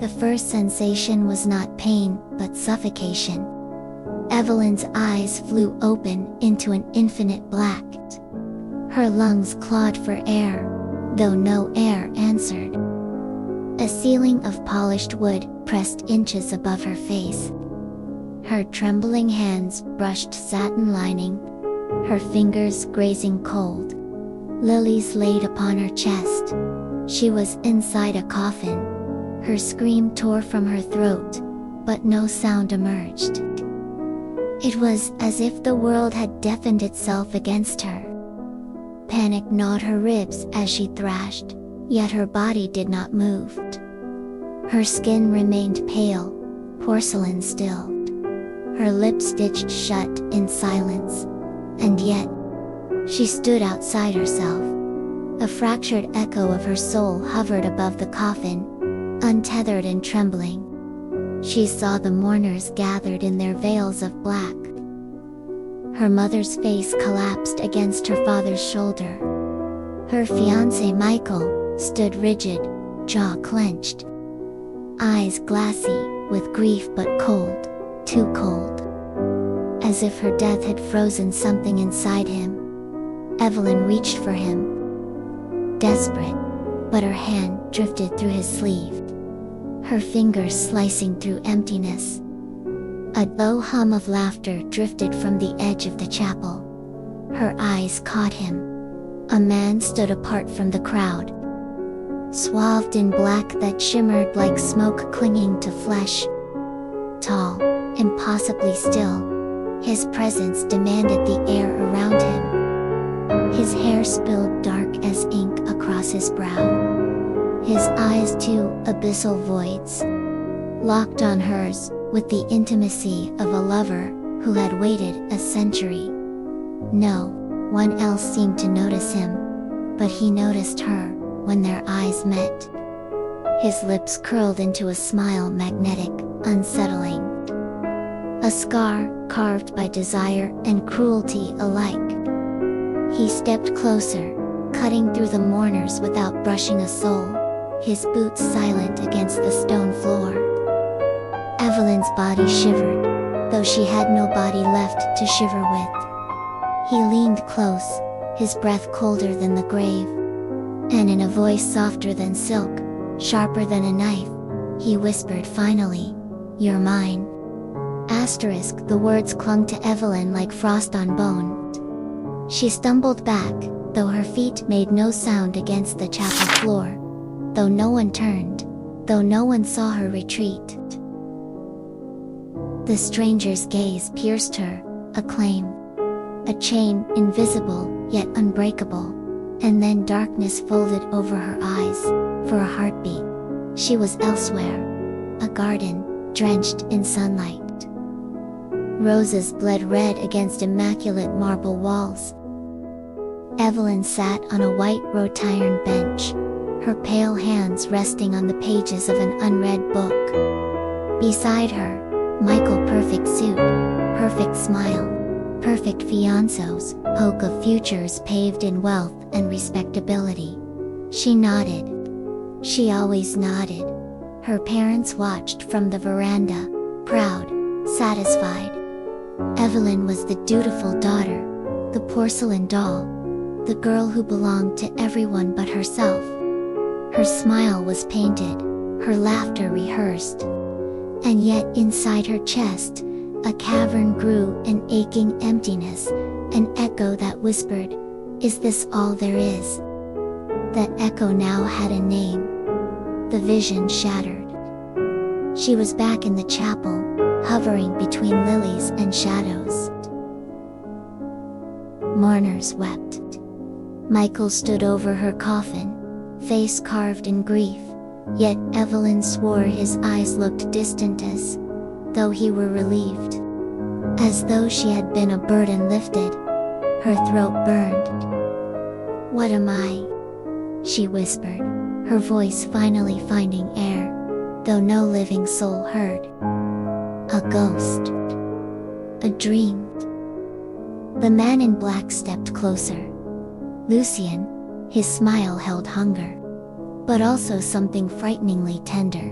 The first sensation was not pain, but suffocation. Evelyn's eyes flew open into an infinite black. Her lungs clawed for air, though no air answered. A ceiling of polished wood pressed inches above her face. Her trembling hands brushed satin lining, her fingers grazing cold. Lilies laid upon her chest. She was inside a coffin. Her scream tore from her throat, but no sound emerged. It was as if the world had deafened itself against her. Panic gnawed her ribs as she thrashed, yet her body did not move. Her skin remained pale, porcelain still. Her lips stitched shut in silence, and yet, she stood outside herself. A fractured echo of her soul hovered above the coffin, untethered and trembling. She saw the mourners gathered in their veils of black. Her mother's face collapsed against her father's shoulder. Her fiancé Michael stood rigid, jaw clenched. Eyes glassy, with grief but cold, too cold. As if her death had frozen something inside him. Evelyn reached for him. Desperate, but her hand drifted through his sleeve. Her fingers slicing through emptiness. A low hum of laughter drifted from the edge of the chapel. Her eyes caught him. A man stood apart from the crowd. Swathed in black that shimmered like smoke clinging to flesh. Tall, impossibly still, his presence demanded the air around him. His hair spilled dark as ink across his brow. His eyes two abyssal voids, locked on hers with the intimacy of a lover who had waited a century. No one else seemed to notice him, but he noticed her when their eyes met. His lips curled into a smile magnetic, unsettling. A scar carved by desire and cruelty alike. He stepped closer, cutting through the mourners without brushing a soul, his boots silent against the stone floor. Evelyn's body shivered, though she had no body left to shiver with. He leaned close, his breath colder than the grave. And in a voice softer than silk, sharper than a knife, he whispered finally, "You're mine." The words clung to Evelyn like frost on bone. She stumbled back, though her feet made no sound against the chapel floor. Though no one turned, though no one saw her retreat. The stranger's gaze pierced her, a claim. A chain, invisible, yet unbreakable. And then darkness folded over her eyes, for a heartbeat. She was elsewhere. A garden, drenched in sunlight. Roses bled red against immaculate marble walls. Evelyn sat on a white wrought-iron bench, her pale hands resting on the pages of an unread book. Beside her, Michael, perfect suit, perfect smile, perfect fiancés, hope of futures paved in wealth and respectability. She nodded. She always nodded. Her parents watched from the veranda, proud, satisfied. Evelyn was the dutiful daughter, the porcelain doll, the girl who belonged to everyone but herself. Her smile was painted, her laughter rehearsed. And yet inside her chest, a cavern grew, an aching emptiness, an echo that whispered, "Is this all there is?" That echo now had a name. The vision shattered. She was back in the chapel, hovering between lilies and shadows. Mourners wept. Michael stood over her coffin, face carved in grief, yet Evelyn swore his eyes looked distant as though he were relieved. As though she had been a burden lifted. Her throat burned. "What am I?" she whispered, her voice finally finding air, though no living soul heard. A ghost. A dream. The man in black stepped closer. Lucien, his smile held hunger. But also something frighteningly tender.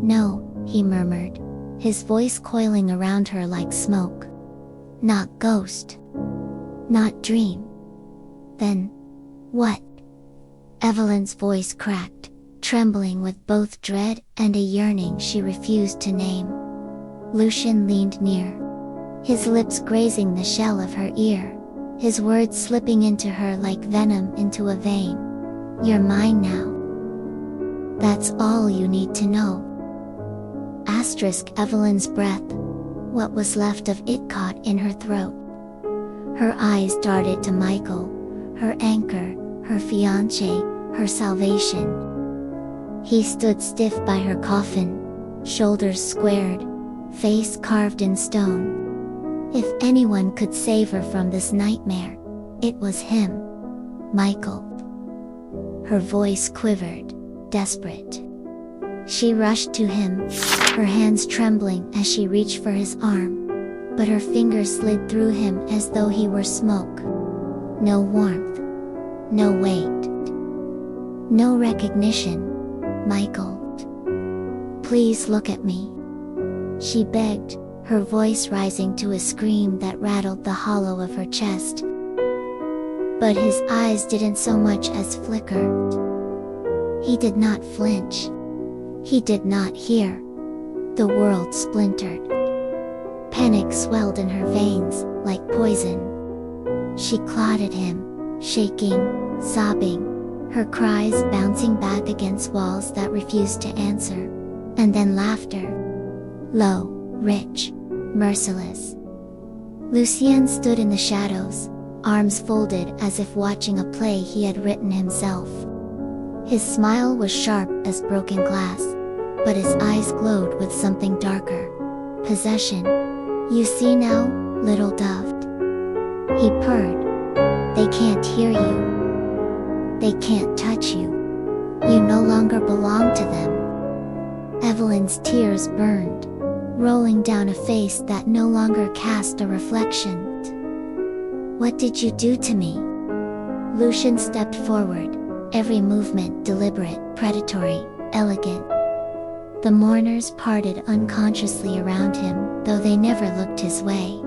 No, he murmured, his voice coiling around her like smoke. Not ghost. Not dream. Then, what? Evelyn's voice cracked, trembling with both dread and a yearning she refused to name. Lucian leaned near, his lips grazing the shell of her ear, his words slipping into her like venom into a vein. You're mine now. That's all you need to know. Evelyn's breath, what was left of it, caught in her throat. Her eyes darted to Michael, her anchor, her fiancé, her salvation. He stood stiff by her coffin, shoulders squared, face carved in stone. If anyone could save her from this nightmare, it was him. Michael. Her voice quivered, desperate. She rushed to him, her hands trembling as she reached for his arm, but her fingers slid through him as though he were smoke. No warmth. No weight. No recognition. Michael. Please look at me. She begged, her voice rising to a scream that rattled the hollow of her chest. But his eyes didn't so much as flicker. He did not flinch. He did not hear. The world splintered. Panic swelled in her veins, like poison. She clawed at him, shaking, sobbing, her cries bouncing back against walls that refused to answer. And then laughter. Low, rich, merciless. Lucien stood in the shadows, arms folded as if watching a play he had written himself. His smile was sharp as broken glass, but his eyes glowed with something darker. Possession. You see now, little dove? He purred. They can't hear you. They can't touch you. You no longer belong to them. Evelyn's tears burned, rolling down a face that no longer cast a reflection. What did you do to me? Lucian stepped forward, every movement deliberate, predatory, elegant. The mourners parted unconsciously around him, though they never looked his way.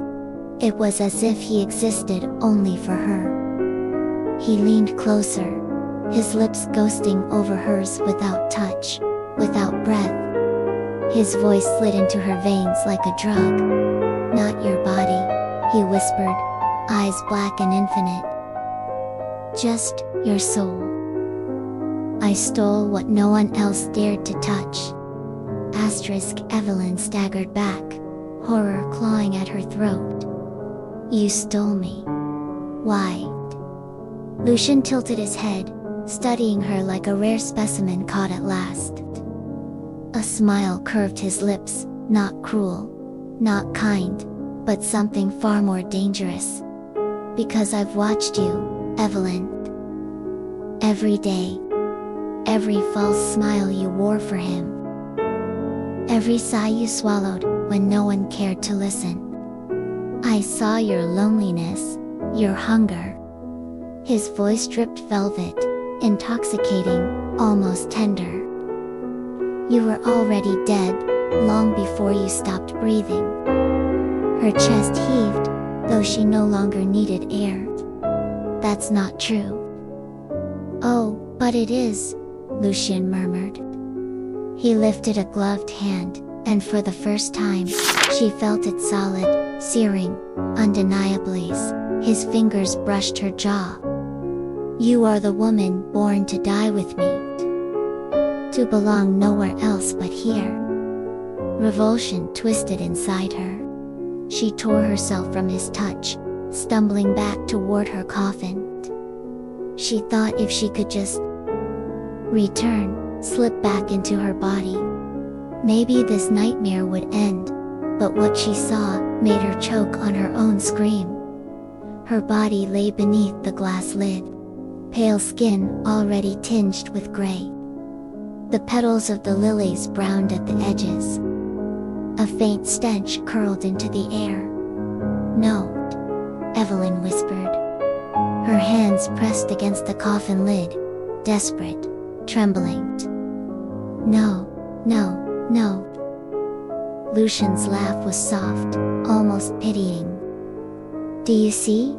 It was as if he existed only for her. He leaned closer, his lips ghosting over hers without touch, without breath. His voice slid into her veins like a drug. Not your body, he whispered, eyes black and infinite. Just your soul. I stole what no one else dared to touch. Evelyn staggered back, horror clawing at her throat. You stole me. Why? Lucian tilted his head, studying her like a rare specimen caught at last. A smile curved his lips, not cruel, not kind, but something far more dangerous. Because I've watched you, Evelyn. Every day. Every false smile you wore for him. Every sigh you swallowed when no one cared to listen. I saw your loneliness, your hunger. His voice dripped velvet, intoxicating, almost tender. You were already dead, long before you stopped breathing. Her chest heaved, though she no longer needed air. That's not true. Oh, but it is, Lucian murmured. He lifted a gloved hand, and for the first time, she felt it solid, searing, undeniably. His fingers brushed her jaw. You are the woman born to die with me. To belong nowhere else but here. Revulsion twisted inside her. She tore herself from his touch, stumbling back toward her coffin. She thought if she could just return, slip back into her body, maybe this nightmare would end, but what she saw made her choke on her own scream. Her body lay beneath the glass lid, pale skin already tinged with gray. The petals of the lilies browned at the edges. A faint stench curled into the air. No, Evelyn whispered. Her hands pressed against the coffin lid, desperate, trembling. No, No. Lucian's laugh was soft, almost pitying. Do you see?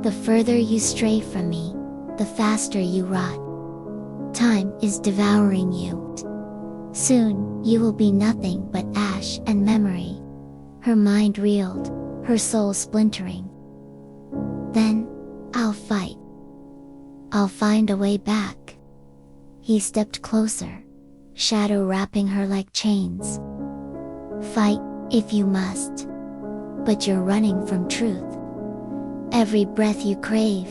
The further you stray from me, the faster you rot. Time is devouring you. Soon, you will be nothing but ash and memory. Her mind reeled, her soul splintering. Then, I'll fight. I'll find a way back. He stepped closer, shadow wrapping her like chains. Fight, if you must. But you're running from truth. Every breath you crave,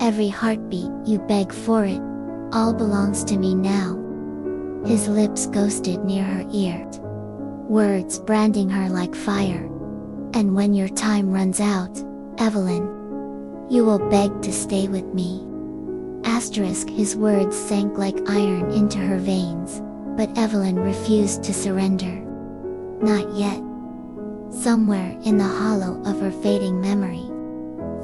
every heartbeat you beg for it, all belongs to me now. His lips ghosted near her ear, words branding her like fire. And when your time runs out, Evelyn, you will beg to stay with me. Asterisk, his words sank like iron into her veins, but Evelyn refused to surrender. Not yet. Somewhere in the hollow of her fading memory,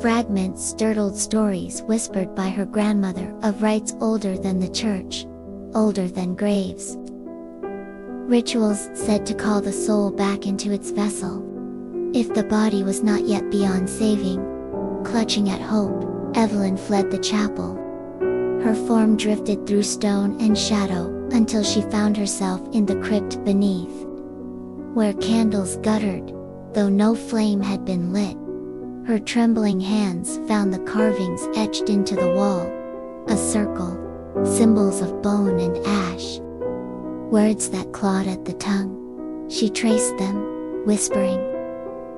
fragments stirred stories whispered by her grandmother of rites older than the church, older than graves. Rituals said to call the soul back into its vessel. If the body was not yet beyond saving, clutching at hope, Evelyn fled the chapel. Her form drifted through stone and shadow until she found herself in the crypt beneath, where candles guttered, though no flame had been lit. Her trembling hands found the carvings etched into the wall, a circle, symbols of bone and ash. Words that clawed at the tongue. She traced them, whispering.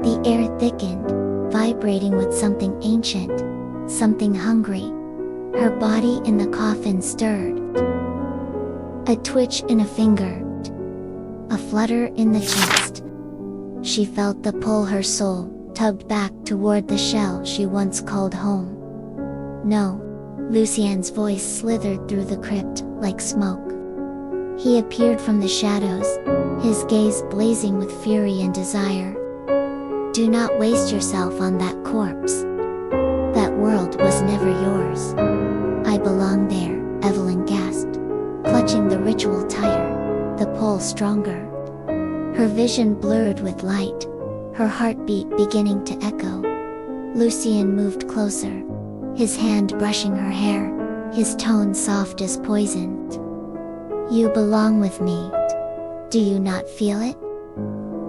The air thickened, vibrating with something ancient, something hungry. Her body in the coffin stirred. A twitch in a finger, a flutter in the chest. She felt the pull, her soul tugged back toward the shell she once called home. No, Lucien's voice slithered through the crypt like smoke. He appeared from the shadows, his gaze blazing with fury and desire. Do not waste yourself on that corpse. That world was never yours. I belong there, Evelyn gasped, clutching the ritual tighter, the pull stronger. Her vision blurred with light, her heartbeat beginning to echo. Lucien moved closer, his hand brushing her hair, his tone soft as poison. You belong with me. Do you not feel it?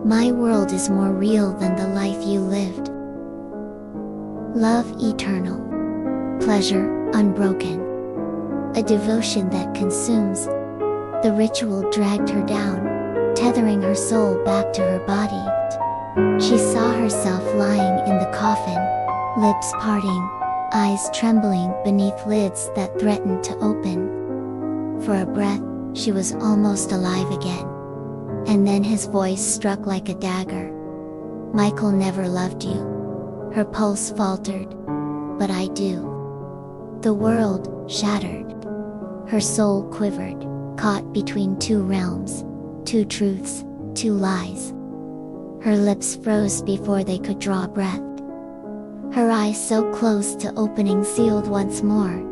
My world is more real than the life you lived. Love eternal. Pleasure unbroken. A devotion that consumes. The ritual dragged her down, tethering her soul back to her body. She saw herself lying in the coffin, lips parting, eyes trembling beneath lids that threatened to open. For a breath, she was almost alive again. And then his voice struck like a dagger. Michael never loved you. Her pulse faltered. But I do. The world shattered. Her soul quivered, caught between two realms, two truths, two lies. Her lips froze before they could draw breath. Her eyes so close to opening sealed once more.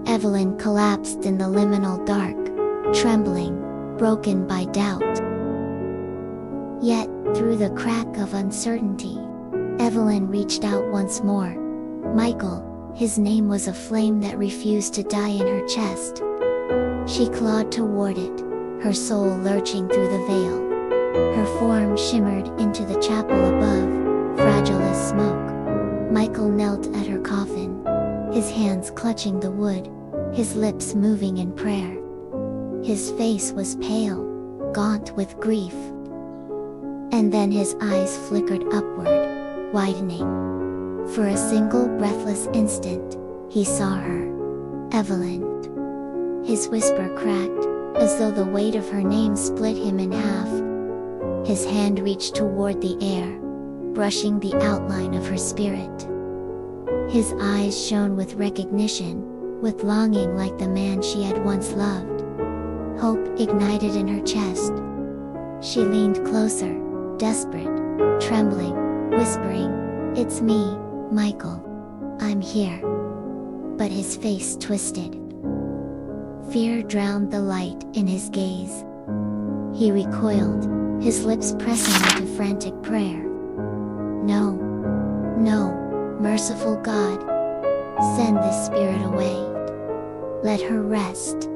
Evelyn collapsed in the liminal dark, trembling, broken by doubt. Yet, through the crack of uncertainty, Evelyn reached out once more. Michael, his name was a flame that refused to die in her chest. She clawed toward it, her soul lurching through the veil. Her form shimmered into the chapel above, fragile as smoke. Michael knelt at her coffin, his hands clutching the wood, his lips moving in prayer. His face was pale, gaunt with grief. And then his eyes flickered upward, widening. For a single breathless instant, he saw her. Evelyn. His whisper cracked, as though the weight of her name split him in half. His hand reached toward the air, brushing the outline of her spirit. His eyes shone with recognition, with longing like the man she had once loved. Hope ignited in her chest. She leaned closer, desperate, trembling, whispering, "It's me, Michael. I'm here." But his face twisted. Fear drowned the light in his gaze. He recoiled, his lips pressing into frantic prayer. No, no, merciful God, send this spirit away. Let her rest.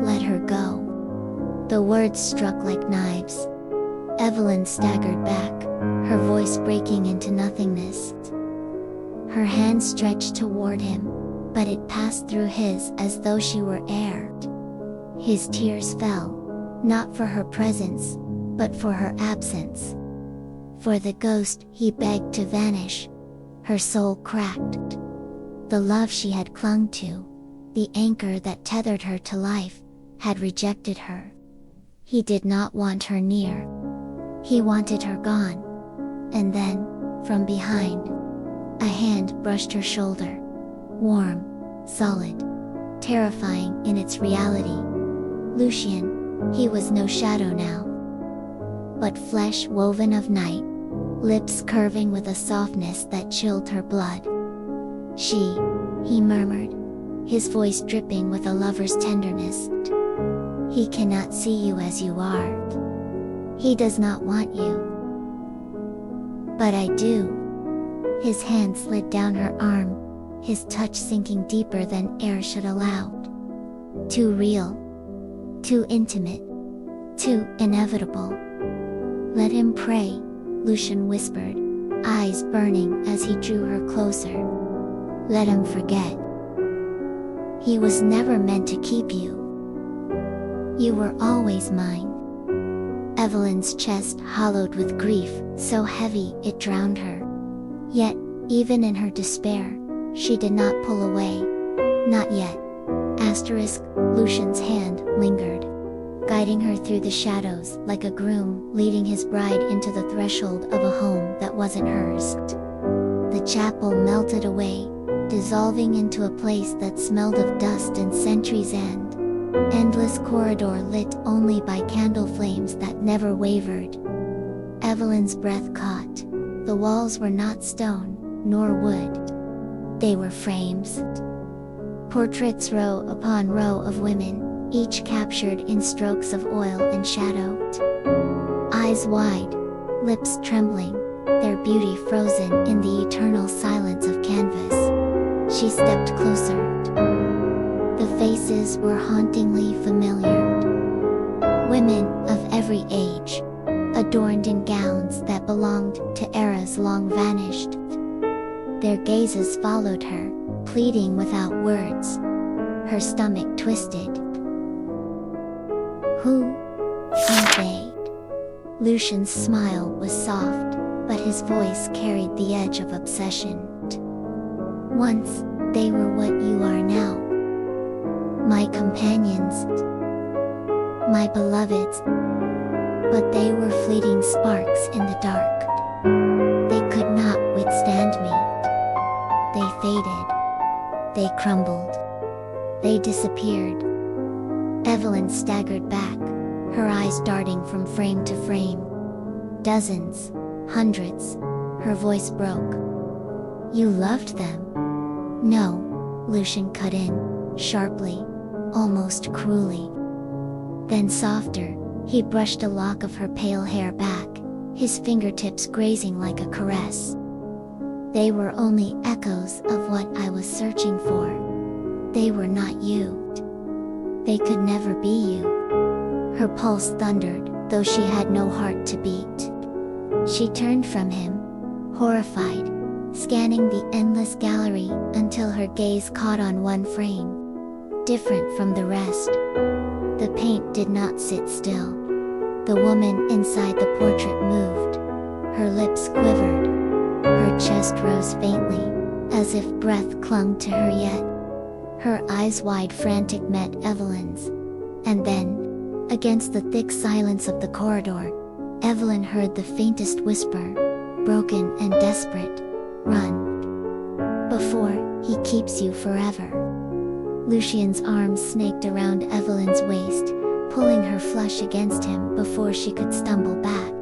Let her go. The words struck like knives. Evelyn staggered back, her voice breaking into nothingness. Her hand stretched toward him, but it passed through his as though she were air. His tears fell, not for her presence, but for her absence. For the ghost he begged to vanish. Her soul cracked. The love she had clung to, the anchor that tethered her to life, had rejected her. He did not want her near. He wanted her gone. And then, from behind, a hand brushed her shoulder. Warm, solid, terrifying in its reality. Lucien, he was no shadow now, but flesh woven of night, lips curving with a softness that chilled her blood. He murmured, his voice dripping with a lover's tenderness. He cannot see you as you are. He does not want you. But I do. His hand slid down her arm, his touch sinking deeper than air should allow. Too real. Too intimate. Too inevitable. Let him pray, Lucien whispered, eyes burning as he drew her closer. Let him forget. He was never meant to keep you. You were always mine. Evelyn's chest hollowed with grief, so heavy it drowned her. Yet, even in her despair, she did not pull away. Not yet. Lucien's hand lingered, guiding her through the shadows like a groom leading his bride into the threshold of a home that wasn't hers. The chapel melted away, dissolving into a place that smelled of dust and centuries and endless corridor lit only by candle flames that never wavered. Evelyn's breath caught. The walls were not stone, nor wood. They were frames. Portraits row upon row of women, each captured in strokes of oil and shadow. Eyes wide, lips trembling, their beauty frozen in the eternal silence of canvas. She stepped closer. The faces were hauntingly familiar. Women of every age, adorned in gowns that belonged to eras long vanished. Their gazes followed her, pleading without words. Her stomach twisted. Who are they? Lucien's smile was soft, but his voice carried the edge of obsession. Once, they were what you are now. My companions. My beloveds. But they were fleeting sparks in the dark. They could not withstand me. They faded. They crumbled. They disappeared. Evelyn staggered back, her eyes darting from frame to frame. Dozens, hundreds, her voice broke. You loved them? No, Lucien cut in, sharply, almost cruelly. Then softer, he brushed a lock of her pale hair back, his fingertips grazing like a caress. They were only echoes of what I was searching for. They were not you. They could never be you. Her pulse thundered, though she had no heart to beat. She turned from him, horrified, scanning the endless gallery until her gaze caught on one frame, different from the rest. The paint did not sit still. The woman inside the portrait moved. Her lips quivered. Her chest rose faintly, as if breath clung to her yet. Her eyes wide frantic met Evelyn's. And then, against the thick silence of the corridor, Evelyn heard the faintest whisper, broken and desperate, "Run. Before he keeps you forever." Lucien's arms snaked around Evelyn's waist, pulling her flush against him before she could stumble back.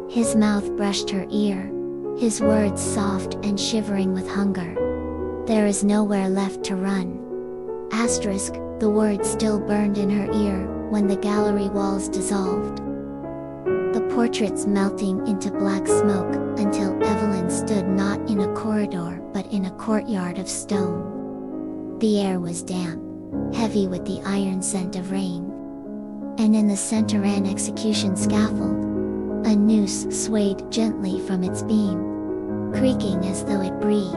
His mouth brushed her ear, his words soft and shivering with hunger. There is nowhere left to run. The words still burned in her ear, when the gallery walls dissolved, the portraits melting into black smoke until Evelyn stood not in a corridor but in a courtyard of stone. The air was damp, heavy with the iron scent of rain. And in the center ran execution scaffold. A noose swayed gently from its beam, creaking as though it breathed.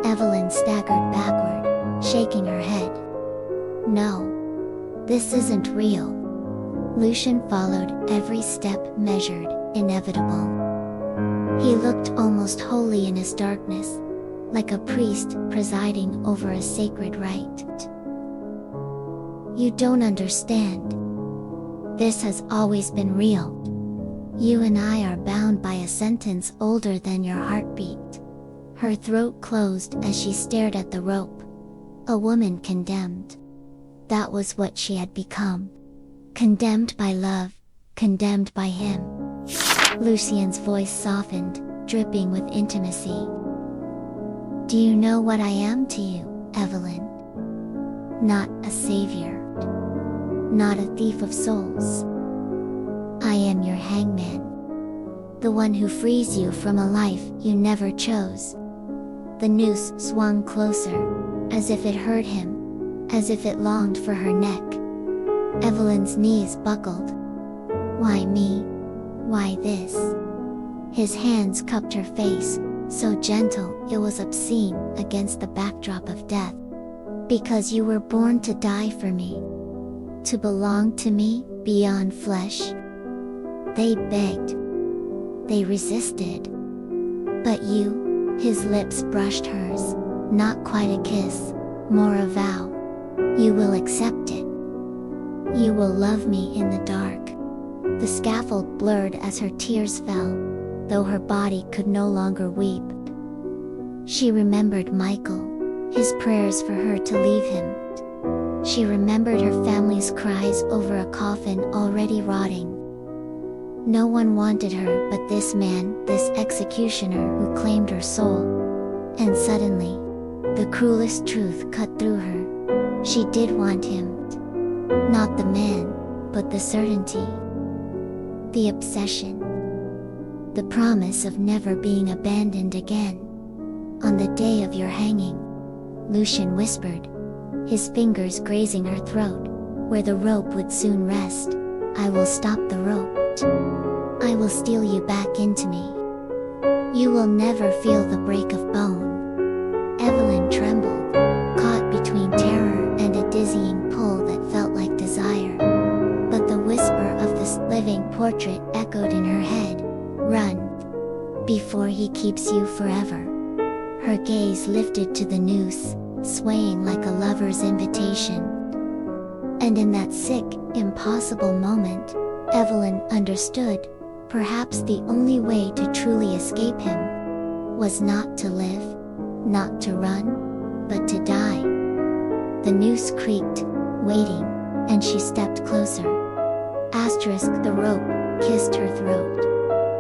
Evelyn staggered backward, shaking her head. No, this isn't real. Lucian followed every step, measured, inevitable. He looked almost holy in his darkness, like a priest presiding over a sacred rite. You don't understand. This has always been real. You and I are bound by a sentence older than your heartbeat. Her throat closed as she stared at the rope. A woman condemned. That was what she had become. Condemned by love, condemned by him. Lucian's voice softened, dripping with intimacy. Do you know what I am to you, Evelyn? Not a savior. Not a thief of souls. I am your hangman. The one who frees you from a life you never chose. The noose swung closer, as if it hurt him, as if it longed for her neck. Evelyn's knees buckled. Why me? Why this? His hands cupped her face, so gentle it was obscene against the backdrop of death. Because you were born to die for me. To belong to me, beyond flesh. They begged. They resisted. But you, his lips brushed hers, not quite a kiss, more a vow. You will accept it. You will love me in the dark. The scaffold blurred as her tears fell, though her body could no longer weep. She remembered Michael, his prayers for her to leave him. She remembered her family's cries over a coffin already rotting. No one wanted her but this man, this executioner who claimed her soul. And suddenly, the cruelest truth cut through her. She did want him. Not the man, but the certainty. The obsession. The promise of never being abandoned again. On the day of your hanging, Lucian whispered, his fingers grazing her throat, where the rope would soon rest. I will stop the rope. I will steal you back into me. You will never feel the break of bone. Evelyn trembled, caught between terror and a dizzying pull that felt like desire. But the whisper of this living portrait echoed in her head. Run, before he keeps you forever. Her gaze lifted to the noose, swaying like a lover's invitation. And in that sick, impossible moment, Evelyn understood, perhaps the only way to truly escape him was not to live, not to run, but to die. The noose creaked, waiting, and she stepped closer. Asterisk, the rope kissed her throat,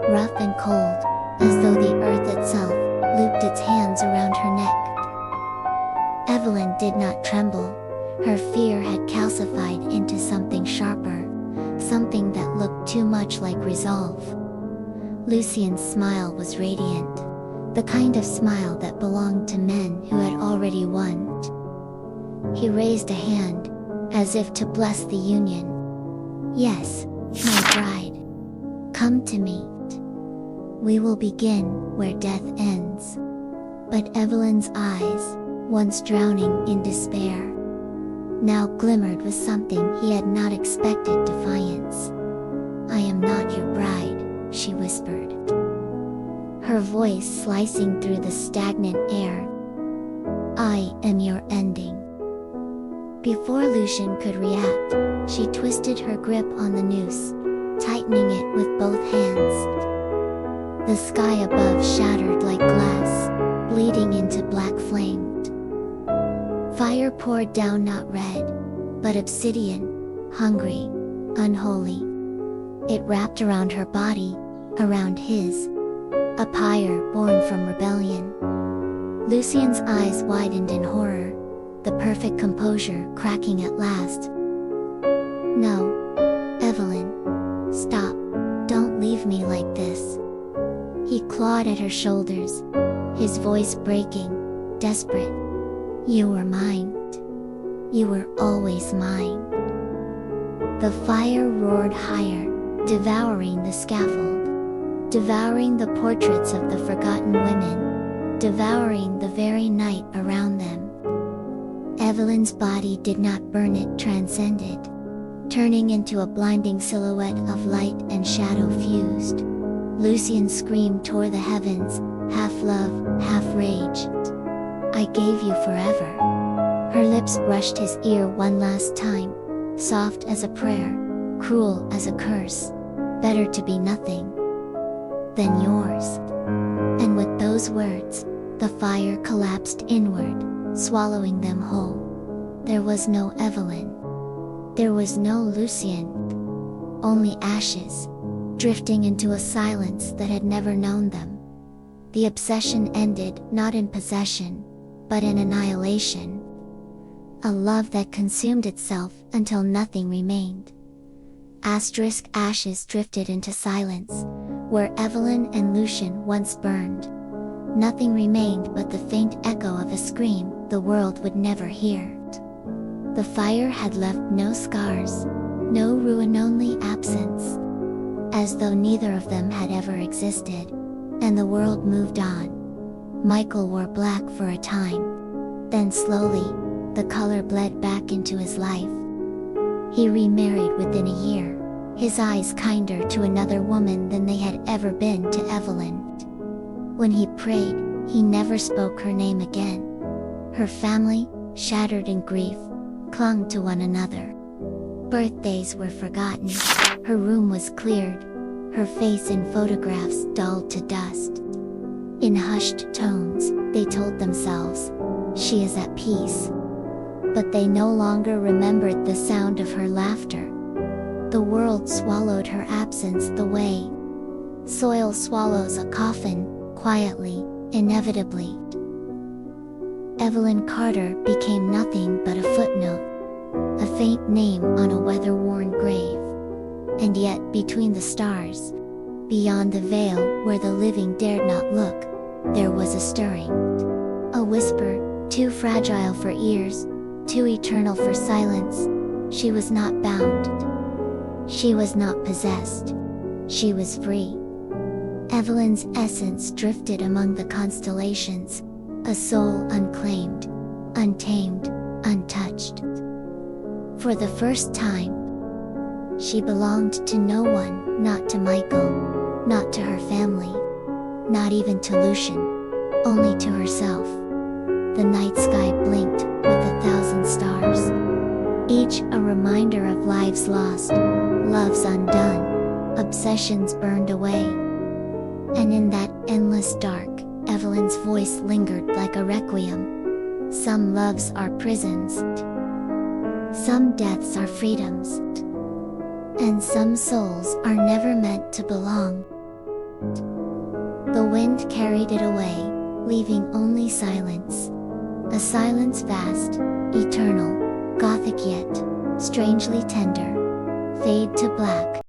rough and cold, as though the earth itself looped its hands around her neck. Evelyn did not tremble. Her fear had calcified into something sharper, something that looked too much like resolve. Lucian's smile was radiant, the kind of smile that belonged to men who had already won. He raised a hand, as if to bless the union. Yes, my bride. Come to me. We will begin where death ends. But Evelyn's eyes, once drowning in despair, now glimmered with something he had not expected: defiance. I am not your bride, she whispered, her voice slicing through the stagnant air. I am your ending. Before Lucian could react, she twisted her grip on the noose, tightening it with both hands. The sky above shattered like glass, bleeding into black flame. Fire poured down, not red, but obsidian, hungry, unholy. It wrapped around her body, around his, a pyre born from rebellion. Lucian's eyes widened in horror, the perfect composure cracking at last. No, Evelyn. Stop. Don't leave me like this. He clawed at her shoulders, his voice breaking, desperate. You were mine. You were always mine. The fire roared higher, devouring the scaffold, devouring the portraits of the forgotten women, devouring the very night around them. Evelyn's body did not burn, it transcended, turning into a blinding silhouette of light and shadow fused. Lucian's scream tore the heavens, half love, half rage. I gave you forever. Her lips brushed his ear one last time, soft as a prayer, cruel as a curse. Better to be nothing than yours. And with those words, the fire collapsed inward, swallowing them whole. There was no Evelyn. There was no Lucian. Only ashes, drifting into a silence that had never known them. The obsession ended not in possession, but in annihilation. A love that consumed itself until nothing remained. Ashes drifted into silence, where Evelyn and Lucian once burned. Nothing remained but the faint echo of a scream the world would never hear. The fire had left no scars, no ruin, only absence. As though neither of them had ever existed, and the world moved on. Michael wore black for a time. Then slowly, the color bled back into his life. He remarried within a year, his eyes kinder to another woman than they had ever been to Evelyn. When he prayed, he never spoke her name again. Her family, shattered in grief, clung to one another. Birthdays were forgotten, her room was cleared, her face in photographs dulled to dust. In hushed tones, they told themselves, she is at peace. But they no longer remembered the sound of her laughter. The world swallowed her absence the way soil swallows a coffin, quietly, inevitably. Evelyn Carter became nothing but a footnote, a faint name on a weather-worn grave. And yet, between the stars, beyond the veil where the living dared not look, there was a stirring. A whisper, too fragile for ears, too eternal for silence. She was not bound. She was not possessed. She was free. Evelyn's essence drifted among the constellations, a soul unclaimed, untamed, untouched. For the first time, she belonged to no one, not to Michael, not to her family, not even to Lucian, only to herself. The night sky blinked with 1,000 stars, each a reminder of lives lost, loves undone, obsessions burned away. And in that endless dark, Evelyn's voice lingered like a requiem. Some loves are prisons, some deaths are freedoms, and some souls are never meant to belong. The wind carried it away, leaving only silence. A silence vast, eternal, gothic yet strangely tender. Fade to black.